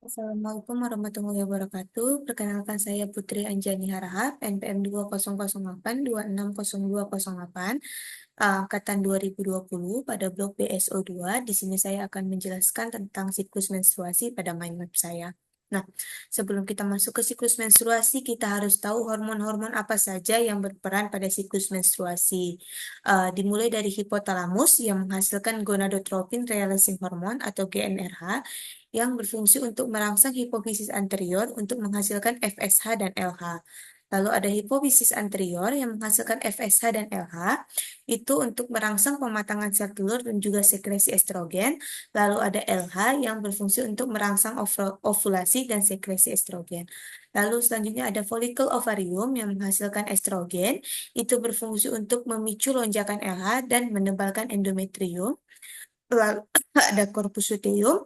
Assalamualaikum warahmatullahi wabarakatuh. Perkenalkan saya Putri Anjani Harahap, NPM 2008 angkatan 2020 pada blok BSO2. Di sini saya akan menjelaskan tentang siklus menstruasi pada mind map saya. Nah, sebelum kita masuk ke siklus menstruasi, kita harus tahu hormon-hormon apa saja yang berperan pada siklus menstruasi. Dimulai dari hipotalamus yang menghasilkan gonadotropin releasing hormone atau GnRH yang berfungsi untuk merangsang hipofisis anterior untuk menghasilkan FSH dan LH. Lalu ada hipofisis anterior yang menghasilkan FSH dan LH itu untuk merangsang pematangan sel telur dan juga sekresi estrogen. Lalu ada LH yang berfungsi untuk merangsang ovulasi dan sekresi estrogen. Lalu selanjutnya ada follicle ovarium yang menghasilkan estrogen, itu berfungsi untuk memicu lonjakan LH dan menebalkan endometrium. Lalu ada corpus luteum,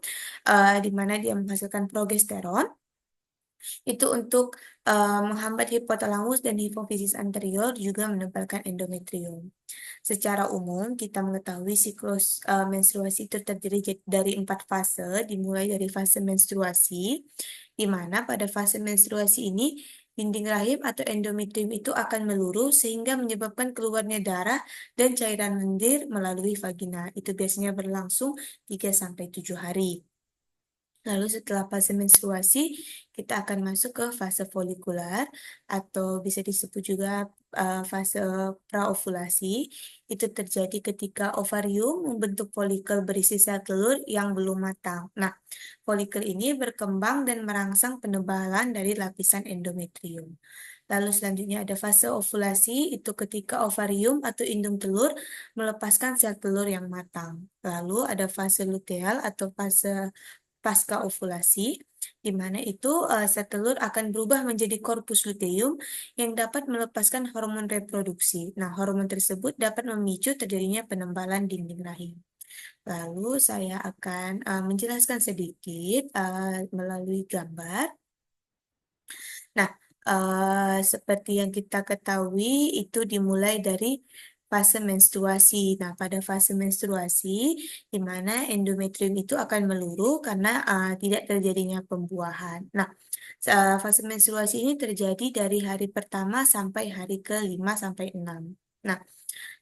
di mana dia menghasilkan progesteron, itu untuk menghambat hipotalamus dan hipofisis anterior juga menebalkan endometrium. Secara umum, kita mengetahui siklus menstruasi itu terdiri dari 4 fase, dimulai dari fase menstruasi, di mana pada fase menstruasi ini dinding rahim atau endometrium itu akan meluruh sehingga menyebabkan keluarnya darah dan cairan lendir melalui vagina. Itu biasanya berlangsung 3 sampai 7 hari. Lalu setelah fase menstruasi, kita akan masuk ke fase folikular atau bisa disebut juga fase praovulasi. Itu terjadi ketika ovarium membentuk folikel berisi sel telur yang belum matang. Nah, folikel ini berkembang dan merangsang penebalan dari lapisan endometrium. Lalu selanjutnya ada fase ovulasi, itu ketika ovarium atau indung telur melepaskan sel telur yang matang. Lalu ada fase luteal atau fase pasca ovulasi, di mana itu sel telur akan berubah menjadi korpus luteum yang dapat melepaskan hormon reproduksi. Nah, hormon tersebut dapat memicu terjadinya penembalan dinding rahim. Lalu saya akan menjelaskan sedikit melalui gambar. Nah, seperti yang kita ketahui, itu dimulai dari fase menstruasi. Nah, pada fase menstruasi, di mana endometrium itu akan meluruh karena tidak terjadinya pembuahan. Nah, fase menstruasi ini terjadi dari hari pertama sampai hari ke-5 sampai 6. Nah,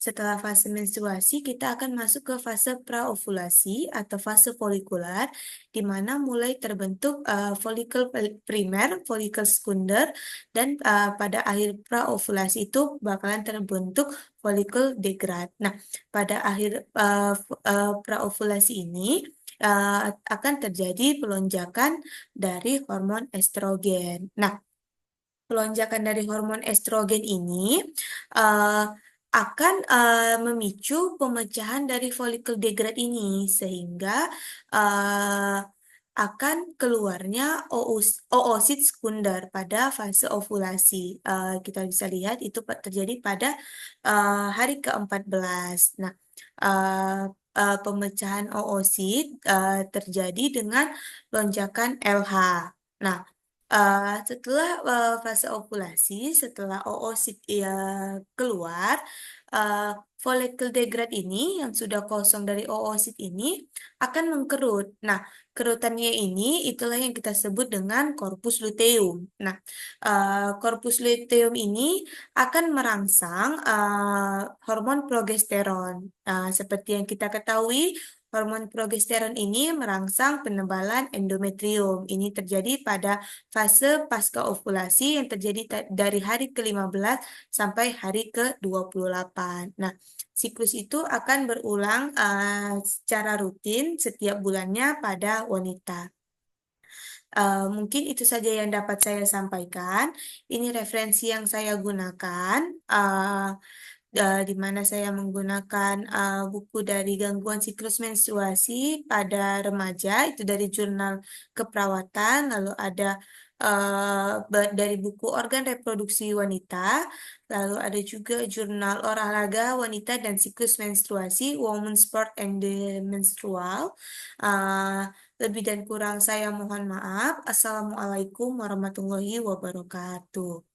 setelah fase menstruasi, kita akan masuk ke fase praovulasi atau fase folikular, di mana mulai terbentuk folikel primer, folikel sekunder, dan pada akhir praovulasi itu bakalan terbentuk folikel degrad. Nah, pada akhir praovulasi ini akan terjadi pelonjakan dari hormon estrogen. Nah, pelonjakan dari hormon estrogen ini uh, akan memicu pemecahan dari folikel degrad ini sehingga uh, akan keluarnya oosit sekunder pada fase ovulasi. Kita bisa lihat itu terjadi pada hari ke-14. Nah, uh, pemecahan oosit terjadi dengan lonjakan LH. Nah, setelah fase ovulasi, setelah oosit ya keluar, uh, folikel degrad ini yang sudah kosong dari oosit ini akan mengkerut. Nah, kerutannya ini itulah yang kita sebut dengan korpus luteum. Nah, korpus luteum ini akan merangsang hormon progesteron. Seperti yang kita ketahui, hormon progesteron ini merangsang penebalan endometrium. Ini terjadi pada fase pasca ovulasi yang terjadi dari hari ke-15 sampai hari ke-28. Nah, siklus itu akan berulang secara rutin setiap bulannya pada wanita. Mungkin itu saja yang dapat saya sampaikan. Ini referensi yang saya gunakan. Di mana saya menggunakan buku dari gangguan siklus menstruasi pada remaja, itu dari jurnal keperawatan, lalu ada dari buku organ reproduksi wanita, lalu ada juga jurnal olahraga wanita dan siklus menstruasi, Women's Sport and the Menstrual. Uh, Lebih dan kurang saya mohon maaf. Assalamualaikum warahmatullahi wabarakatuh.